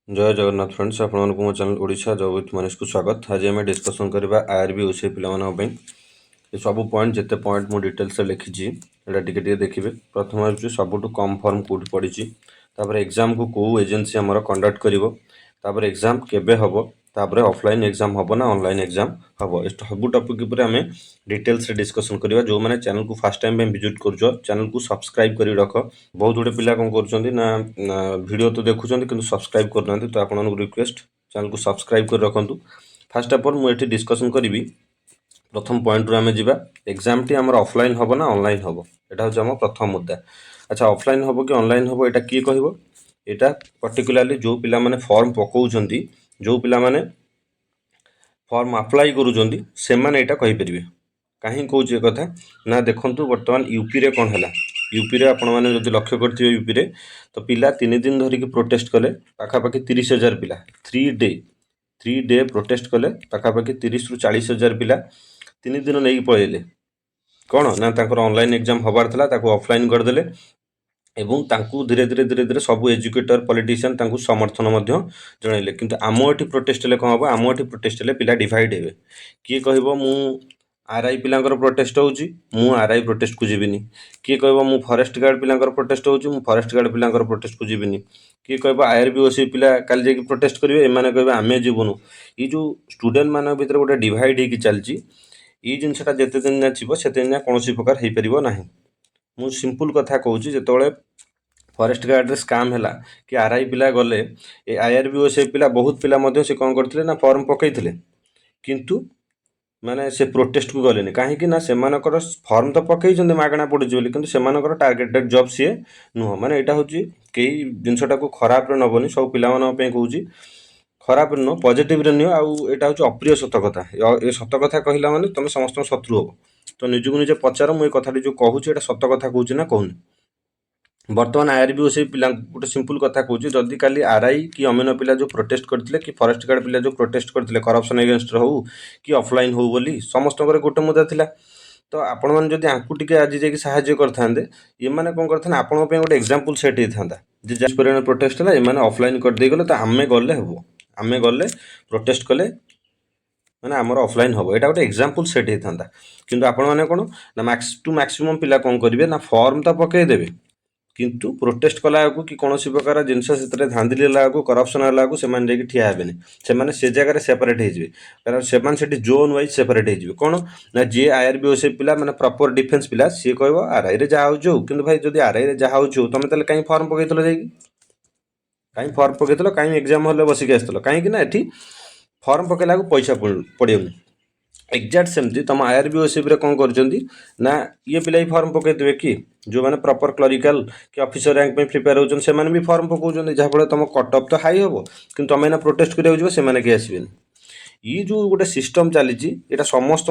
जय जगन्नाथ फ्रेंड्स आपण मो channel Odisha job with Manish को स्वागत। आज आम डिस्कसन करवा आईआरबी ओसीआई पे ये सब पॉइंट जिते पॉइंट मु डिटेल्स लिखी देखिए। प्रथम हूँ सबुठ कम फर्म कौट पड़ी, एग्जाम को कौ एजेंसी आमर कंडक्ट कर, एग्जाम केबे हम, तापर ऑफलाइन एग्जाम हम ना ऑनलाइन एग्जाम हम, सब टॉपिक पर आम डिटेल्स डिस्कसन करवा। जो मैंने चैनल को फर्स्ट टाइम विजिट कर चैनल को सब्सक्राइब कर रख। बहुत गुड़े पिला कौन कर वीडियो तो देखुं कि सब्सक्राइब करना, तो आपको रिक्वेस्ट चैनल को सब्सक्राइब कर रखु। फास्ट ऑफ ऑल मुझे डिस्कसन करी। प्रथम पॉइंट आम जा एग्जाम टी आम ऑफलाइन हम ना ऑनलाइन हम, यहाँ हूँ आम प्रथम मुद्दा। अच्छा, ऑफलाइन हम कि ऑनलाइन हम यहाँ किए कह, यहाँ पर्टिकुलाली जो पिला माने फॉर्म पकाउछंती, जो पिला माने फॉर्म अप्लाई करूछंती सेमाने एटा कहि परिबे। कहीं कौच कथा ना देखंतु वर्तमान यूपी रे कौन है, यूपी रे आपण मैंने जो लक्ष्य करथिबे यूपी रे तो पिला 3 दिन धरिकी प्रोटेस्ट कले। पाखापाखि 30,000 पिला 3 डे प्रोटेस्ट कले। पाखापाखि 30 ରୁ 40,000 पिला 3 दिन नहीं पळेले। कौन ना तांकर ऑनलाइन एग्जाम हबार था ताको ऑफलाइन करदेले एवं तांकु धीरे धीरे सब एजुकेटर पॉलिटिशियन तांकु समर्थन जनइले। किंतु आम एठी प्रोटेस्ट ले कौन हम, आम एठी प्रोटेस्ट ले पिला डिवाइड हेबे। किए कहबो मु आरआई पिलांकर प्रोटेस्ट होउची मु आरआई प्रोटेस्ट को जीविनी, किए कहबो मु फॉरेस्ट गार्ड पिलांकर प्रोटेस्ट होउची मु फॉरेस्ट गार्ड पिलांकर प्रोटेस्ट को जीविनी, किए कहबो आईआरबी ओसी पिला काल जे प्रोटेस्ट करिवे एमाने कहबे आमे जीवनु। ई जो स्टूडेंट मान भीतर गोटे डिवाइड हेकी चलची, ई जिनसटा जेते दिन ना छिबो सेते दिन कोनोसी प्रकार हेई परिबो नाही। मु सिंपल कथा कहूची, जेतोळे फॉरेस्ट गार्ड रे स्काम हैला कि आरआई पिला गले, ए आईआरबी ओसी पिला बहुत पिला मध्य से कौन करथिले ना फॉर्म पकईथिले, किंतु माने से प्रोटेस्ट को गलेनी। कहीं ना सेमानकर फॉर्म तो पकईछन्ते मागणा पड़ुची बोली, किंतु सेमानकर टार्गेटेड जॉब सी नुह। माने एटा होची केही जिनसटा को खराब रे नबनी, सब पिला मानन पे कहूची खराब रे नुह, पॉजिटिव रे नियो। आउ एटा होची अप्रिय सत कथा। ए सत कथा कहिला माने तमे समस्त शत्रु हो। तो निजको निजे पचार मु ए कथाटी जो कहूची एटा सत कथा कहूची ना कहूनी। बर्तमान आईआरबी ओसी पिला गोटे सिंपल कथा कहूँ, जदि काली आरआई कि अमीन पिला जो प्रोटेस्ट करते कि फॉरेस्ट गार्ड पिला जो प्रोटेस्ट करते करप्शन एगेन्स्ट हो कि ऑफलाइन हो बोली समस्त गोटे मुद्दा थिला। तो आपण मैंने जब आंकु टिके आज जाकि साहाଯ୍य करते ये मैंने कौन करते आपण गोटे एग्जांपल सेट होता जे परिमाण प्रोटेस्ट है ये ऑफलाइन करदे गले, तो आमे गले हम, आमे गले प्रोटेस्ट कले मैंने आमर ऑफलाइन हम, यहाँ गोटे एग्जांपल सेट होता। किंतु आपण मैंने कौन ना मैक्स टू मैक्सिमम पिला कौन करेंगे ना फॉर्म तो पकईदेवे, किंतु प्रोटेस्ट कला कि कौन प्रकार जिनस से धांधली को करप्शन है ठिया हेबे से जगह सेपरेट हो, कारण से जोन वाइज सेपरेट हो। कौन ना जी आईआरबी ओसी पिला माने प्रॉपर डिफेंस पिला सी कह आरआई रे जहाँ हो, कि भाई जब आरआई रे जहाँ हो तुम कहीं फॉर्म पकईल जा कहीं फॉर्म पकईल कहीं एग्जाम हॉल बसिक आसल कहीं ये फॉर्म पकईला पैसा पड़ोनी। एक्जाक्ट सेमती तुम आईआरबी ओसीबी कौन करना ये पिला फॉर्म पकईदे कि जो मैंने प्रॉपर क्लरिकल कि ऑफिसर रैंक में प्रिपेयर होचन से भी फॉर्म पकाउछन, जहाँफल तुम कट ऑफ तो हाई हम कि तुम एना प्रोटेस्ट करा से कि आसबेनि। ये जो गोटे सिस्टम चली यहाँ समस्त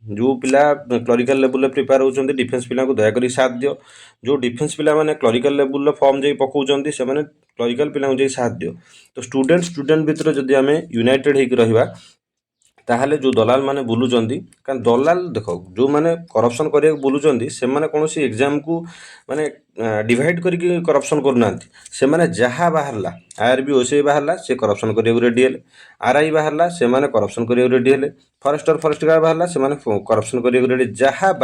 जो पिला क्लरिकल लेवल प्रिपेयर होचन डिफेन्स पिला को दयाकोरी साथ दियो। जो डिफेन्स पिला माने क्लरिकल लेवल फॉर्म जाई पकाउछन से क्लरिकल पिला को साथ दियो। तो स्टूडेंट भितर जदि आम यूनाइटेड होकर रहिबा ताहले जो दलाल माने बुलुचंदी, कारण दलाल देख जो माने करप्शन करिया बुलुचंदी से माने कोनोसी एग्जाम को माने डिवाइड करके करप्शन करना, से माने जहाँ बाहरला आईआरबी ओसीआई बाहरला से करप्शन करिया रेडी हेले, आरआई बाहरला से माने करप्शन करिया रेडी हेले, फॉरेस्ट गार्ड बाहरला से माने करप्शन करिया रेडी। जहाँ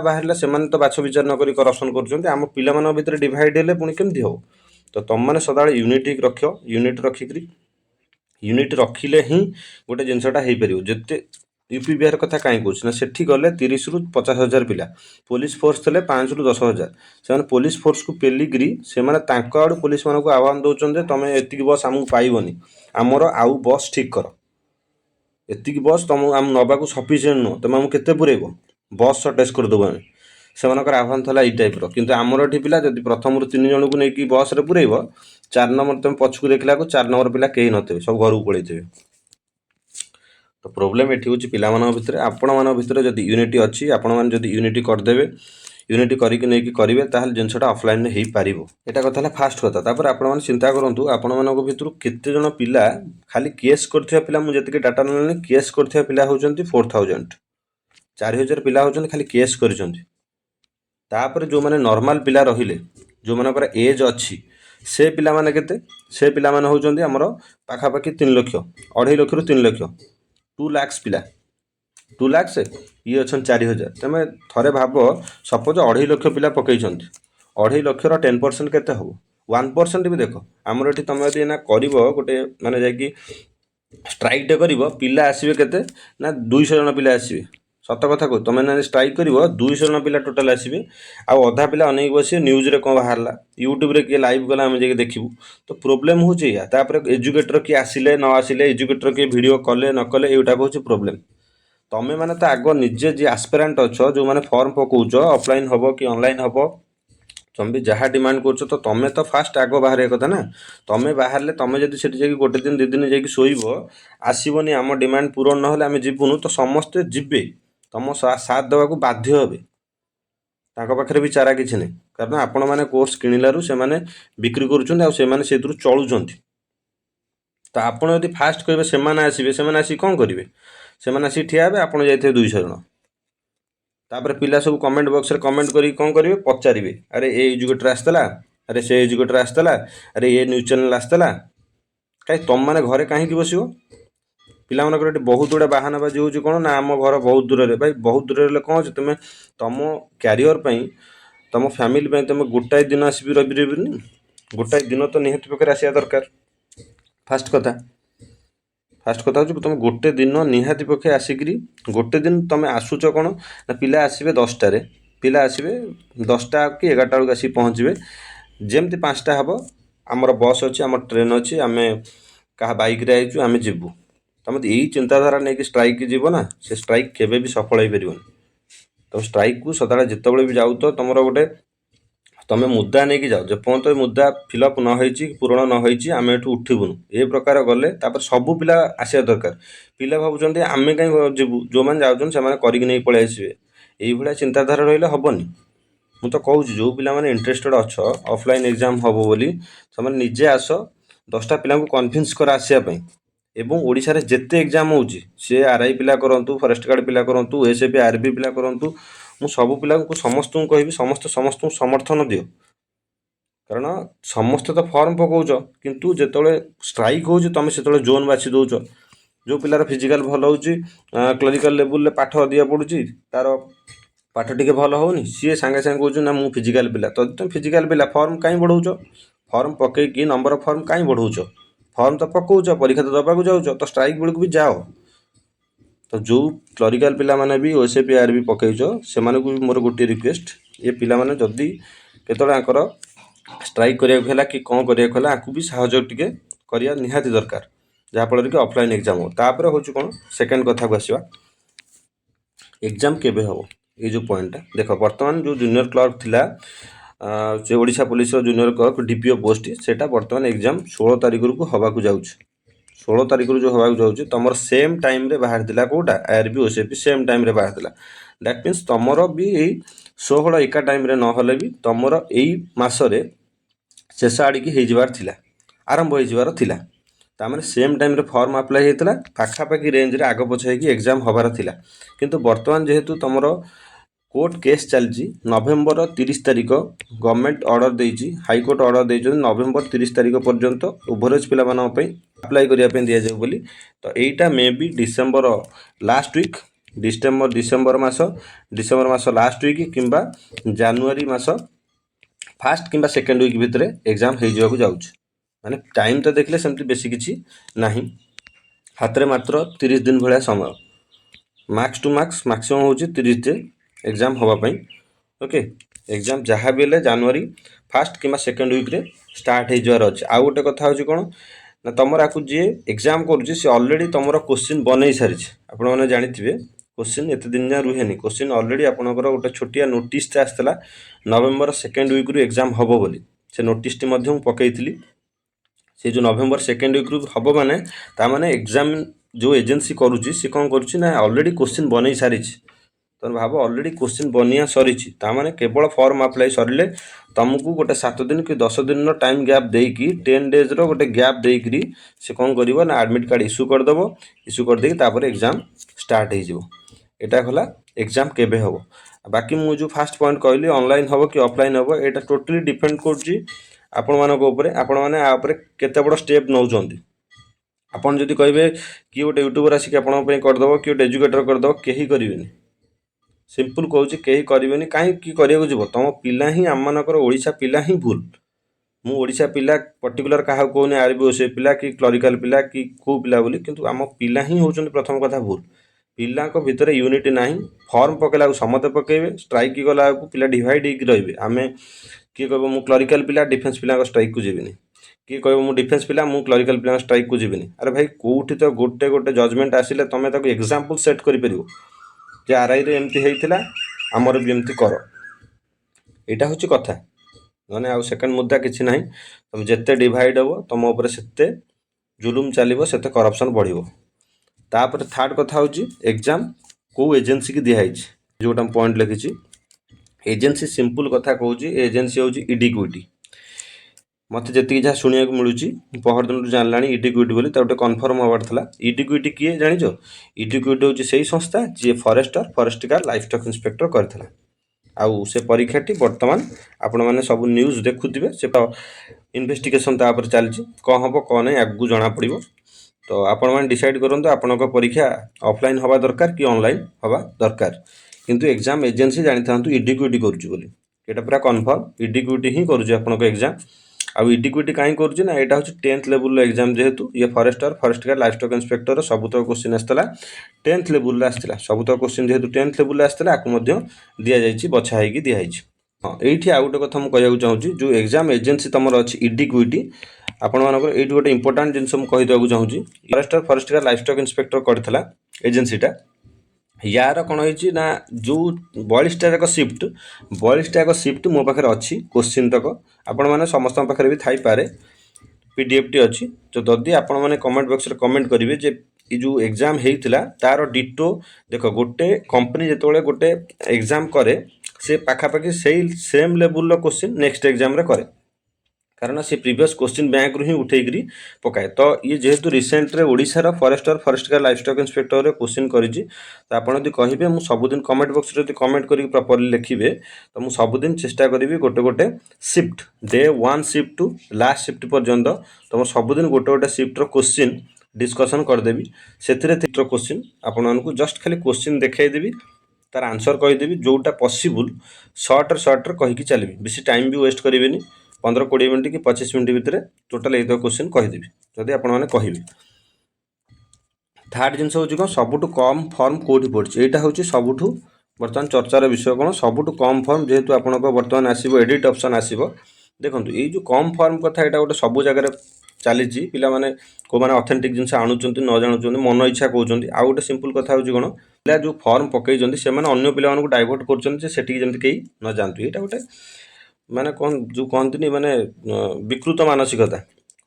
बाहरला से माने तो बाछ विचार न करी करप्शन करछन्ते। आम पिला मान भितर डिवाइड हेले पुणी केमती हो। तो तुम माने सदाळे यूनिटी रख, यूनिट रखिकरी यूनिट रखिले ही गोटे जिनसटा हो पार। जिते यूपी बिहार कथा कहीं कौच ना सेठी गले 30 ରୁ 50,000 पिला, पुलिस फोर्स थे 5 ରୁ 10,000 से पुलिस फोर्स को पेलिकी से आड़ पुलिस मान को आह्वान दौरान तुम एति बस आमको पाइबनी, आमर आउ बस ठीक कर, एति बस तुम आम नवाक सफिसीयंट नुह, तुम आमको केते पुरेब बस सर्टेज करदेव आम से आह्वान था यही टाइप किंतु आमर ये पिला जब प्रथम 3 जन को लेकिन बस रे पुरेब 4 नंबर तुम पछक देखला 4 नंबर पिला कहीं नथे सब घर को पलैथे। तो प्रोब्लेम ये हूँ पिला भितर आपण मान भितर जब यूनिटी अच्छी आपण मैंने जब यूनिटी करदेवे, यूनिटी करके नहीं करेंगे ताहले जिनसटा ऑफलाइन हो पार। यहाँ कथा फास्ट कथा। तापर आपण मैंने चिंता करूँ आपण मान भर केते जन पिला खाली केस करथिबा पिला मुझे डाटा ना केस करथिबा पिला होचंती 4,000 4,000 पिला होचंती खाली केस करिसंती। तापर जो माने नॉर्मल पिला रहिले जो मानकर एज अच्छी से पिला माने केते से पिला माने होउचंदी हमर पाखापाखि 3 लाख 2.5 लाख रु 3 लाख 2 लाख पिला 2 लाख ये अच्छा 4,000 तुम थे भाव सपोज 2.5 लाख पिला पकई 2.5 लाख 10% केते हम 1% भी देख आमर ये तुम यदि ना कर गोटे माने जाकि स्ट्राइकटे कर पिला आसवे केते ना 200 जन पिला आसवे सत कथा कह तुम ना स्ट्राइक कर 200 जन पिला टोटाल आसवे आउ अधा पिला अनेक बस न्यूज रे कौन बाहर यूट्यूब रे किए लाइव गला आम जाकि देखू तो प्रोब्लेम होपर एजुकेटर किए आसिले न आसिले एजुकेटर किए वीडियो कले न कले यूटा हूँ प्रोब्लेम तुम्हें मैंने तो आग निजे जी आस्पिरेंट अच्छ जो मैंने फॉर्म पकाउच ऑफलाइन हम कि ऑनलाइन हम तुम भी जहाँ डिमांड कर तो तुम्हें तो फास्ट आग बाहर कथा ना तुम्हें बाहर तुम्हें जब से गोटे दिन 2 दिन जाकि शोब आसबनी आम डिमांड पूरण ना आम जीवनु तो समस्ते जीवे तुम साथ देवाक बाध्य हे पाखे भी चारा किसी नहीं कारण आपण मैंने कोर्स किणिलु से बिक्री कर चलुं तो आपड़ यदि फास्ट कहे से आसवे से आसिक कौन करेंगे से आसिक ठिया हे आप जाइए 200 जन तापर पिला सब कमेंट बॉक्स रे कमेंट करी कौन करेंगे पचारे अरे ए एजुकेटर आसला अरे से एजुकेटर आसला अरे ये न्यूज चैनल आसला कहीं तुम मैंने घरे कहीं बस पिला बहुत गुड़ा बाहाना बाजी हो कौन ना आम घर बहुत दूर में भाई बहुत दूर कौन हो तुम्हें तुम क्यारियर तुम फैमिली तुम गोटाए दिन आसबि रवि गोटाए दिन तो निहत पाखे आसा दरकार फास्ट कथा हूँ तुम गोटे दिन निहाती पक्षे आसिक गोटे दिन तुम आसुच कौन ना पिला आसवे 10टार पिला आसवे 10टा कि 11टा बेलू आसिक पहुँचे जमती 5टा हम आमर बस अच्छी आम ट्रेन अच्छी आम क्या बैक आईचु आम जीवु तुम यही चिंताधारा नहीं कि स्ट्राइक जीव ना से स्ट्राइक केवे भी सफल हो पार तुम स्ट्राइक को सदा जिते भी जाऊ तो तुम गोटे तुम मुद्दा नहीं कि जाओ जेपर्यंत मुद्दा फिलअप नई पूरण नई आम ये उठबुनु ए प्रकार गले सबू पिला आसा दरकार पिला भावुं आम कहीं जीवु जो मैंने जाऊँ से करके पलि आसवे ये चिंताधारा रही हेनी मुझे कहूँ जो पिला माने इंटरेस्टेड अच्छ ऑफलाइन एग्जाम हम बोली से निजे आस 10टा पिला कन्भिन्स कर आसापी एवं ओडिशा रे जेते एग्जाम होउची से आरआई पिला करंतु फॉरेस्ट गार्ड पिला करंतु एसएपी आरबी पिला करंतु मु सब पिला को समस्त कहबी समस्त समर्थन दियो कारण समस्त तो फॉर्म पकाउच किंतु जेतले स्ट्राइक होउची तमे सेतले जोन बाछि दउच जो पिलार फिजिकल भल होउची क्लिनिकल लेवल ले पाठ दिया पडुची तार पाठ टिके भल होउनी सी सांगे सांगे कहउछ ना मु फिजिकल पिला तो तुम फिजिकल पिला फॉर्म काई बढ़ाउच फॉर्म पकई कि नंबर ऑफ फॉर्म काई बढ़ाउच फॉर्म तो पकाउच परीक्षा तो दबाक जाऊच तो स्ट्राइक बेलू भी जाओ तो जो क्लरिकाल पिला माने भी ओएसएपी आरबी पकईच से मोर गोटे रिक्वेस्ट ये पिला माने जदी केतळे आकर स्ट्राइक करिया कि कौन करिया आकु भी सहयोग टिके करिया निहाती दरकार जहाँफल कि ऑफलाइन एग्जाम हो तापर हूँ कौन सेकेंड कथा को आसवा एग्जाम केबे हम ये जो पॉइंटा देख बर्तमान जो जूनियर क्लर्क थिला से Odisha police junior clerk DPO post सेटा बर्तमान एग्जाम 16 तारिख को हवाक जाऊँ 16 तारिख जो हवाक जाऊँ तुम सेम टाइम रे बाहर दिला quota RB OCP same time रे बाहर दिला दैट मीन्स तुमर भी यही 16 एका टाइम रे नहले भी तुमर यही मासरे शेष आड़िकी होइबार थिला आरंभ होइबार थिला तामाने सेम टाइम रे फॉर्म अप्लाई होता पाखापाखि रेंज रे आग पछ होगी एग्जाम हबार थिला किंतु वर्तमान जेहेतु तुमर कोर्ट केस चलती नवेम्बर 30 तारिख गवर्नमेंट ऑर्डर देइछि हाईकोर्ट ऑर्डर देइछि नवेम्बर 30 तारिख पर्यंत ओभरेज पिला मानक पई अप्लाई करिया पे दिया जाय बोली तो एटा maybe December last week December मास लास्ट वीक किंबा जनवरी मास फास्ट किंबा सेकेंड वीक भितर एग्जाम हो जावाक जाउछि माने टाइम तो देखले सेमती बेसी किछि नाही हाथ रे मात्र 30 दिन भलिया समय मैक्स टू मैक्स मैक्सिमम होछि 30 दिन एग्जाम होवाई ओके एग्जाम जहाँ भी जनवरी फास्ट कि सेकेंड वीक रे स्टार्ट होजार अच्छे आउ गोटे कथा हूँ कौन ना तुम आपको जी एग्जाम करुच्ची सी अलरेडी तुम क्वेश्चन बनई सारी आपने जानिथे क्वेश्चन एत दिन जाए रुहे क्वेश्चन अलरेडी आपंकर गोटे छोटिया नोटिस आसाला नवेम्बर सेकेंड वीक रू एग्जाम हम बोली से नोटिस टी पकई से जो नवेम्बर सेकेंड वीक रू हम माने ताने एग्जाम जो एजेंसी करुच्ची सी कौन करुच्ची ना अलरेडी क्वेश्चन बनई सारी तुम भाव अलरेडी क्वेश्चन बनिया सरी ताने केवल फॉर्म अप्लाई सरिले तुमको गोटे 7 दिन कि 10 दिन टाइम गैप देकी 10 डेज रो गोटे गैप देकरी से कौन करिवो ना एडमिट कार्ड इश्यू करदेव इश्यू कर देकी तापर एग्जाम स्टार्ट हो एटा खला एग्जाम केबे हबो बाकी मु जो फास्ट पॉइंट कहली ऑनलाइन हबो कि ऑफलाइन हबो एटा टोटली डिपेंड करछि ଆପଣମାନଙ୍କ ଉପରେ ଆପଣମାନେ ଆ ଉପରେ କେତେ ବଡ଼ ଷ୍ଟେପ୍ ନେଉଛନ୍ତି। ଆପଣ ଯଦି କହିବେ କିଏ ଗୋଟେ ୟୁଟ୍ୟୁବର ଆସିକି ଆପଣଙ୍କ ପାଇଁ କରିଦେବ, କିଏ ଗୋଟେ ଏଜୁକେଟର କରିଦେବ, କେହି କରିବେନି। ସିମ୍ପଲ୍ କହୁଛି, କେହି କରିବେନି। କାହିଁକି କରିବାକୁ ଯିବ? ତୁମ ପିଲା ହିଁ ଆମମାନଙ୍କର ଓଡ଼ିଶା ପିଲା ହିଁ ଭୁଲ। ମୁଁ ଓଡ଼ିଶା ପିଲା ପର୍ଟିକୁଲାର କାହାକୁ କହୁନି, RBOC ପିଲା କି କ୍ଲରିକାଲ ପିଲା କି କେଉଁ ପିଲା ବୋଲି, କିନ୍ତୁ ଆମ ପିଲା ହିଁ ହେଉଛନ୍ତି ପ୍ରଥମ କଥା ଭୁଲ। ପିଲାଙ୍କ ଭିତରେ ୟୁନିଟି ନାହିଁ। ଫର୍ମ ପକାଇଲା ବେଳକୁ ସମସ୍ତେ ପକାଇବେ, ଷ୍ଟ୍ରାଇକ୍ ଗଲା ବେଳକୁ ପିଲା ଡିଭାଇଡ଼ ହେଇକି ରହିବେ। ଆମେ କିଏ କହିବ ମୁଁ କ୍ଲରିକାଲ ପିଲା ଡିଫେନ୍ସ ପିଲାଙ୍କ ଷ୍ଟ୍ରାଇକ୍କୁ ଯିବିନି, କିଏ କହିବ ମୁଁ ଡିଫେନ୍ସ ପିଲା ମୁଁ କ୍ଲରିକାଲ ପିଲାଙ୍କ ଷ୍ଟ୍ରାଇକ୍କୁ ଯିବିନି। ଆରେ ଭାଇ କେଉଁଠି ତ ଗୋଟେ ଗୋଟେ ଜଜମେଣ୍ଟ ଆସିଲେ ତୁମେ ତାକୁ ଏକ୍ଜାମ୍ପଲ୍ ସେଟ୍ କରିପାରିବ ଯେ RIରେ ଏମିତି ହେଇଥିଲା, ଆମର ବି ଏମିତି କର। ଏଇଟା ହେଉଛି କଥା, ମାନେ ଆଉ ସେକେଣ୍ଡ ମୁଦ୍ଦା କିଛି ନାହିଁ। ତୁମେ ଯେତେ ଡିଭାଇଡ଼ ହେବ ତୁମ ଉପରେ ସେତେ ଜୁଲୁମ ଚାଲିବ, ସେତେ କରପ୍ସନ୍ ବଢ଼ିବ। ତାପରେ ଥାର୍ଡ଼ କଥା ହେଉଛି ଏକ୍ଜାମ୍ କେଉଁ ଏଜେନ୍ସିକି ଦିଆହେଇଛି, ଯେଉଁଟା ମୁଁ ପଏଣ୍ଟ ଲେଖିଛି। ଏଜେନ୍ସି ସିମ୍ପଲ୍ କଥା କହୁଛି, ଏଜେନ୍ସି ହେଉଛି ଇଡିକ୍ୟୁଇଟି। ମୋତେ ଯେତିକି ଯାହା ଶୁଣିବାକୁ ମିଳୁଛି, ପହରଦିନଠୁ ଜାଣିଲାଣି ଇଡିକ୍ୟୁଇଟି ବୋଲି, ତାକୁ ଗୋଟେ କନଫର୍ମ ହେବାର ଥିଲା। ଇଡିକ୍ୟୁଇଟି କିଏ ଜାଣିଛ? ଇଡିକ୍ୟୁଇଟି ହେଉଛି ସେଇ ସଂସ୍ଥା ଯିଏ ଫରେଷ୍ଟିକାଲ ଲାଇଫଷ୍ଟକ୍ ଇନ୍ସପେକ୍ଟର କରିଥିଲା। ଆଉ ସେ ପରୀକ୍ଷାଟି ବର୍ତ୍ତମାନ ଆପଣମାନେ ସବୁ ନ୍ୟୁଜ୍ ଦେଖୁଥିବେ, ସେ ଇନଭେଷ୍ଟିଗେସନ୍ ତା ଉପରେ ଚାଲିଛି। କ'ଣ ହେବ କ'ଣ ନାହିଁ ଆଗକୁ ଜଣାପଡ଼ିବ। ତ ଆପଣମାନେ ଡିସାଇଡ଼୍ କରନ୍ତୁ ଆପଣଙ୍କ ପରୀକ୍ଷା ଅଫଲାଇନ୍ ହେବା ଦରକାର କି ଅନଲାଇନ୍ ହେବା ଦରକାର। କିନ୍ତୁ ଏକ୍ଜାମ୍ ଏଜେନ୍ସି ଜାଣିଥାନ୍ତୁ ଇଡିକ୍ୟୁଇଟି କରୁଛି ବୋଲି, ଏଇଟା ପୁରା କନଫର୍ମ। ଇଡିକ୍ୟୁଇଟି ହିଁ କରୁଛି ଆପଣଙ୍କ ଏକ୍ଜାମ୍। ଆଉ ଇଡିକ୍ୟୁଇଟି କାହିଁ କରୁଛି ନା, ଏଇଟା ହେଉଛି 10th ଲେବୁଲ୍ର ଏକ୍ଜାମ୍। ଯେହେତୁ ଇଏ ଫରେଷ୍ଟିକାଲ ଲାଇଫଷ୍ଟକ୍ ଇନ୍ସପେକ୍ଟର ସବୁତକ କୋଶ୍ଚିନ୍ ଆସିଥିଲା 10th ଲେବୁଲ୍ରେ ଆସିଥିଲା। ସବୁତକ କୋଶ୍ଚିନ୍ ଯେହେତୁ 10th ଲେବୁଲ୍ରେ ଆସିଥିଲା, ଆକୁ ମଧ୍ୟ ଦିଆଯାଇଛି, ବଛା ହେଇକି ଦିଆଯାଇଛି। ହଁ, ଏଇଠି ଆଉ ଗୋଟେ କଥା ମୁଁ କହିବାକୁ ଚାହୁଁଛି, ଯେଉଁ ଏକ୍ଜାମ୍ ଏଜେନ୍ସି ତୁମର ଅଛି ଇଡିକ୍ୟୁଇଟି, ଆପଣମାନଙ୍କର ଏଇଠି ଗୋଟେ ଇମ୍ପୋର୍ଟାଣ୍ଟ ଜିନିଷ ମୁଁ କହିଦେବାକୁ ଚାହୁଁଛି। ଫରେଷ୍ଟିକାଲ ଲାଇଫଷ୍ଟକ୍ ଇନ୍ସପେକ୍ଟର କରିଥିଲା ଏଜେନ୍ସିଟା। ୟାର କ'ଣ ହେଇଛି ନା, ଯେଉଁ 42ଟା ଯାକ ସିଫ୍ଟ ମୋ ପାଖରେ ଅଛି। କୋଶ୍ଚିନ୍ ତକ ଆପଣମାନେ ସମସ୍ତଙ୍କ ପାଖରେ ବି ଥାଇପାରେ, PDFଟି ଅଛି। ତ ଯଦି ଆପଣମାନେ କମେଣ୍ଟ ବକ୍ସରେ କମେଣ୍ଟ କରିବେ ଯେ ଏ ଯେଉଁ ଏକ୍ଜାମ୍ ହେଇଥିଲା ତାର ଡିଟୋ, ଦେଖ ଗୋଟେ କମ୍ପାନୀ ଯେତେବେଳେ ଗୋଟେ ଏକ୍ଜାମ୍ କରେ, ସେ ପାଖାପାଖି ସେଇ ସେମ୍ ଲେବୁଲ୍ର କୋଶ୍ଚିନ୍ ନେକ୍ସଟ ଏକ୍ଜାମ୍ରେ କରେ, କାରଣ ସେ ପ୍ରିଭିୟସ୍ କୋଶ୍ଚିନ୍ ବ୍ୟାଙ୍କରୁ ହିଁ ଉଠେଇକରି ପକାଏ। ତ ଇଏ ଯେହେତୁ ରିସେଣ୍ଟରେ ଓଡ଼ିଶାର ଫରେଷ୍ଟିକାଲ ଲାଇଫଷ୍ଟକ୍ ଇନ୍ସପେକ୍ଟରରେ କୋଶ୍ଚିନ୍ କରିଛି, ତ ଆପଣ ଯଦି କହିବେ, ମୁଁ ସବୁଦିନ କମେଣ୍ଟ ବକ୍ସରେ ଯଦି କମେଣ୍ଟ କରିକି ପ୍ରପରଲି ଲେଖିବେ, ତ ମୁଁ ସବୁଦିନ ଚେଷ୍ଟା କରିବି ଗୋଟେ shift, day 1 shift to last shift ପର୍ଯ୍ୟନ୍ତ ତୁମ ସବୁଦିନ ଗୋଟେ ସିଫ୍ଟର କୋଶ୍ଚିନ୍ ଡିସ୍କସନ୍ କରିଦେବି। ସେଥିରେ କୋଶ୍ଚିନ୍ ଆପଣମାନଙ୍କୁ ଜଷ୍ଟ ଖାଲି କୋଶ୍ଚିନ୍ ଦେଖାଇଦେବି, ତାର ଆନ୍ସର୍ କହିଦେବି, ଯେଉଁଟା ପସିବୁଲ୍ ସର୍ଟରେ କହିକି ଚାଲିବି। ବେଶୀ ଟାଇମ୍ ବି ୱେଷ୍ଟ କରିବେନି, 15-20 ମିନିଟ୍ କି 25 ମିନିଟ୍ ଭିତରେ ଟୋଟାଲ୍ ଏଇତ କୋଶ୍ଚିନ୍ କହିଦେବି ଯଦି ଆପଣମାନେ କହିବେ। ଥାର୍ଡ଼ ଜିନିଷ ହେଉଛି କ'ଣ, ସବୁଠୁ କମ୍ ଫର୍ମ କେଉଁଠି ପଡ଼ିଛି, ଏଇଟା ହେଉଛି ସବୁଠୁ ବର୍ତ୍ତମାନ ଚର୍ଚ୍ଚାର ବିଷୟ। କ'ଣ ସବୁଠୁ କମ୍ ଫର୍ମ, ଯେହେତୁ ଆପଣଙ୍କ ବର୍ତ୍ତମାନ ଆସିବ ଏଡ଼ିଟ୍ ଅପସନ୍ ଆସିବ। ଦେଖନ୍ତୁ ଏଇ ଯେଉଁ କମ୍ ଫର୍ମ କଥା, ଏଇଟା ଗୋଟେ ସବୁ ଜାଗାରେ ଚାଲିଛି। ପିଲାମାନେ କେଉଁମାନେ ଅଥେଣ୍ଟିକ୍ ଜିନିଷ ଆଣୁଛନ୍ତି, ନ ଜାଣୁଛନ୍ତି, ମନ ଇଚ୍ଛା କହୁଛନ୍ତି। ଆଉ ଗୋଟେ ସିମ୍ପଲ୍ କଥା ହେଉଛି କ'ଣ, ପିଲା ଯେଉଁ ଫର୍ମ ପକାଇଛନ୍ତି ସେମାନେ ଅନ୍ୟ ପିଲାମାନଙ୍କୁ ଡାଇଭର୍ଟ କରୁଛନ୍ତି ଯେ ସେଠିକି ଯେମିତି କେହି ନ ଯାଆନ୍ତୁ। ଏଇଟା ଗୋଟେ ମାନେ କ'ଣ ଯେଉଁ କହନ୍ତିନି, ମାନେ ବିକୃତ ମାନସିକତା।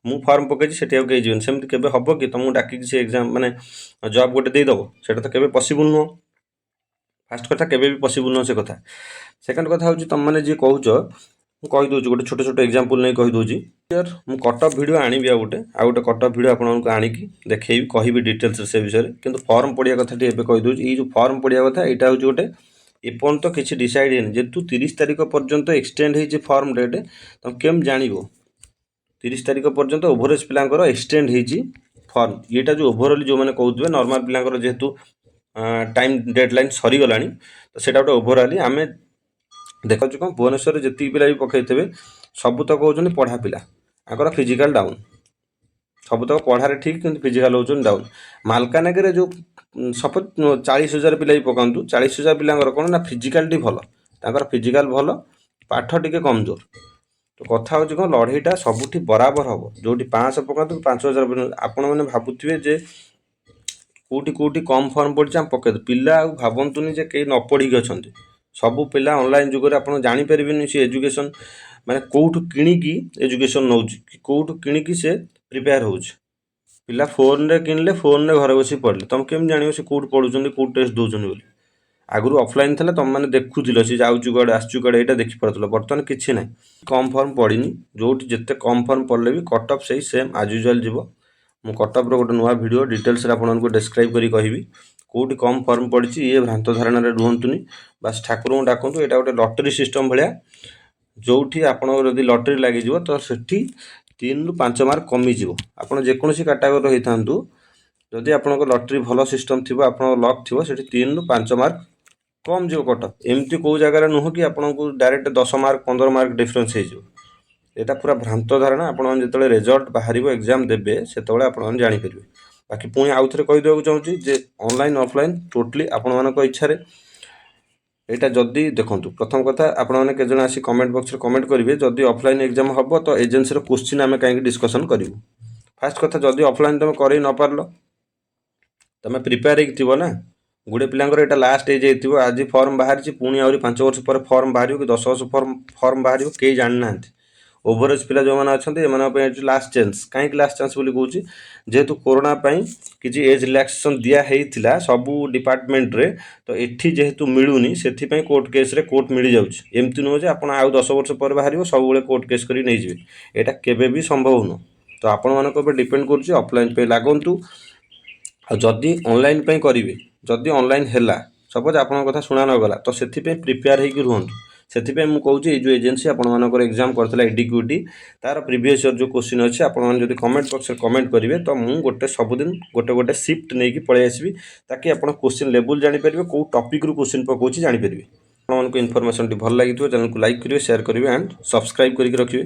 ମୁଁ ଫର୍ମ ପକାଇଛି ସେଠି ଆଉ କେହି ଯିବେନି, ସେମିତି କେବେ ହେବ କି? ତୁମକୁ ଡାକିକି ସେ ଏକ୍ଜାମ୍ ମାନେ ଜବ୍ ଗୋଟେ ଦେଇଦେବ, ସେଇଟା ତ କେବେ ପସିବୁଲ୍ ନୁହଁ। ଫାର୍ଷ୍ଟ କଥା, କେବେ ବି ପସିବୁଲ୍ ନୁହଁ ସେ କଥା। ସେକେଣ୍ଡ କଥା ହେଉଛି, ତୁମମାନେ ଯିଏ କହୁଛ, ମୁଁ କହିଦେଉଛି ଗୋଟେ ଛୋଟ ଏକ୍ଜାମ୍ପଲ୍ ନେଇ କହିଦେଉଛି। ମୁଁ କଟଅଫ୍ ଭିଡ଼ିଓ ଆଣିବି, ଆଉ ଗୋଟେ କଟଅଫ୍ ଭିଡ଼ିଓ ଆପଣଙ୍କୁ ଆଣିକି ଦେଖେଇବି, କହିବି ଡିଟେଲ୍ସରେ ସେ ବିଷୟରେ। କିନ୍ତୁ ଫର୍ମ ପଡ଼ିବା କଥାଟି ଏବେ କହିଦେଉଛି। ଏଇ ଯେଉଁ ଫର୍ମ ପଡ଼ିବା କଥା, ଏଇଟା ହେଉଛି ଗୋଟେ ଏପର୍ଯ୍ୟନ୍ତ କିଛି ଡିସାଇଡ଼୍ ହେଇନି। ଯେହେତୁ 30 ତାରିଖ ପର୍ଯ୍ୟନ୍ତ ଏକ୍ସଟେଣ୍ଡ ହେଇଛି ଫର୍ମ ଡେଟ୍, ତୁମେ କେମିତି ଜାଣିବ? 30 ତାରିଖ ପର୍ଯ୍ୟନ୍ତ ଓଭରେଜ୍ ପିଲାଙ୍କର ଏକ୍ସଟେଣ୍ଡ ହେଇଛି ଫର୍ମ। ଏଇଟା ଯେଉଁ ଓଭରଅଲ୍ ଯେଉଁମାନେ କହୁଥିବେ, ନର୍ମାଲ୍ ପିଲାଙ୍କର ଯେହେତୁ ଟାଇମ୍ ଡେଡ଼ଲାଇନ୍ ସରିଗଲାଣି, ତ ସେଇଟା ଗୋଟେ ଓଭରଅଲ୍ ଆମେ ଦେଖାଉଛି। କ'ଣ ଭୁବନେଶ୍ୱରରେ ଯେତିକି ପିଲା ବି ପକାଇଥିବେ, ସବୁତକ କହୁଛନ୍ତି ପଢ଼ା ପିଲା, ତାଙ୍କର ଫିଜିକାଲ୍ ଡାଉନ୍। ସବୁତକ ପଢ଼ାରେ ଠିକ୍, କିନ୍ତୁ ଫିଜିକାଲ୍ ହେଉଛନ୍ତି ଡାଉନ୍। ମାଲକାନଗିରିରେ ଯେଉଁ ସପୋଜ୍ 40,000 ପିଲା ବି ପକାନ୍ତୁ, 40,000 ପିଲାଙ୍କର କ'ଣ ନା ଫିଜିକାଲ୍ଟି ଭଲ, ତାଙ୍କର ଫିଜିକାଲ୍ ଭଲ, ପାଠ ଟିକେ କମଜୋର। ତ କଥା ହେଉଛି କ'ଣ, ଲଢ଼େଇଟା ସବୁଠି ବରାବର ହେବ। ଯେଉଁଠି 500 ପକାନ୍ତୁ, 5,000 ପକାନ୍ତୁ। ଆପଣମାନେ ଭାବୁଥିବେ ଯେ କେଉଁଠି କମ୍ ଫର୍ମ ପଡ଼ିଛି ଆମେ ପକାଇଦେବୁ। ପିଲା ଆଉ ଭାବନ୍ତୁନି ଯେ କେହି ନ ପଢ଼ିକି ଅଛନ୍ତି। ସବୁ ପିଲା ଅନଲାଇନ୍ ଯୁଗରେ ଆପଣ ଜାଣିପାରିବେନି ସେ ଏଜୁକେସନ୍ ମାନେ କେଉଁଠୁ କିଣିକି ଏଜୁକେସନ୍ ନେଉଛି, କେଉଁଠୁ କିଣିକି ସେ ପ୍ରିପେୟାର ହେଉଛି। ପିଲା ଫୋନ୍ରେ କିଣିଲେ, ଫୋନ୍ରେ ଘରେ ବସିକି ପଢ଼ିଲେ, ତୁମେ କେମିତି ଜାଣିବ ସେ କେଉଁଠି ପଢ଼ୁଛନ୍ତି, କେଉଁ ଟେଷ୍ଟ ଦେଉଛନ୍ତି ବୋଲି? ଆଗରୁ ଅଫଲାଇନ୍ ଥିଲା, ତୁମମାନେ ଦେଖୁଥିଲ ସେ ଯାଉଛି କୁଆଡ଼େ ଆସୁଛି କୁଆଡ଼େ, ଏଇଟା ଦେଖିପାରୁଥିଲ। ବର୍ତ୍ତମାନ କିଛି ନାହିଁ, କମ୍ ଫର୍ମ ପଡ଼ିନି। ଯେଉଁଠି ଯେତେ କମ୍ ଫର୍ମ ପଡ଼ିଲେ ବି କଟଅଫ୍ ସେଇ ସେମ୍ ଆଜ୍ ୟୁଜୁଆଲ୍ ଯିବ। ମୁଁ କଟଅଫ୍ର ଗୋଟେ ନୂଆ ଭିଡ଼ିଓ ଡିଟେଲ୍ସରେ ଆପଣଙ୍କୁ ଡେସ୍କ୍ରାଇବ୍ କରି କହିବି କେଉଁଠି କମ୍ ଫର୍ମ ପଡ଼ିଛି। ଇଏ ଭ୍ରାନ୍ତ ଧାରଣାରେ ରୁହନ୍ତୁନି, ବାସ୍ ଠାକୁରଙ୍କୁ ଡାକନ୍ତୁ। ଏଇଟା ଗୋଟେ ଲଟେରୀ ସିଷ୍ଟମ୍ ଭଳିଆ, जोठी आपणकर जदि लटरी लग तो सेठी 3 ରୁ 5 मार्क कमिज आप जेकोसी कैटेगोरी रही था जदि आप लटरी भल सिस्टम थी आप लक थी से 3 ରୁ 5 मार्क कम जो कट एमती कौ जगार नुह कि आपको डायरेक्ट 10 मार्क 15 मार्क डिफरेन्स होटा पूरा भ्रांत धारणा आपत रिजल्ट बाहर एग्जाम देवे से आप जापर बाकी पुणी आउ थे कहीदेक चाहूँगी जे ऑनलाइन ऑफलाइन टोटली आपण इच्छा यहाँ जदि देखो प्रथम कथा आपने केजन आसी कमेंट बॉक्स रे कमेंट करेंगे जदि ऑफलाइन एग्जाम हम तो एजेन्सी क्वेश्चन आम कहीं डिस्कसन करूँ फास्ट कथा जदि ऑफलाइन तुम कर न पार तुम प्रिपेयर हो ना गुड़े पिलांकर यहाँ लास्ट एज आज फॉर्म बाहरी पुणी आहरी 5 वर्ष पर फॉर्म बाहर कि 10 वर्ष फॉर्म बाहर कई जानी ना ओभरेज पिला जो मैंने अच्छा लास्ट चांस कहीं लास्ट चांस बोली कहूँ जेहेतु कोरोना किसी एज रिलैक्सेशन दिया सबू डिपार्टमेंट रे तो एठी जेहेतु मिलूनी से कोर्ट केस रे कोर्ट मिल जाऊँगी एमती नुहे आप 10 वर्ष पर बाहर सब कोर्ट केस कर नहीं जाए यहाँ केवे भी संभव नुह तो आपण मानक डिपेंड कर ऑफलाइन पे लागंतु जदि ऑनलाइन पे करेंगे जदि ऑनलाइन है सपोज आप कथा शुणा न गला तो से प्रिपेयर होकर रुहतु से कहूँ जो एजेन्सी आपर एग्जाम करता एडिक्यूटी तार प्रीवियस ईयर जो क्वेश्चन अच्छे आपड़ी कमेंट बॉक्स में कमेंट करेंगे तो मुझे गोटे सबुदिन गोटे गोटे सिफ्ट नहीं पलि आसबि ताकि आप क्वेश्चन लेवल जापर कौ टॉपिक रू क्वेश्चन पकाऊँ जापर आपको इनफॉरमेशन भल लगी चैनल को लाइक करेंगे शेयर करेंगे एंड सब्सक्राइब करके रखिए।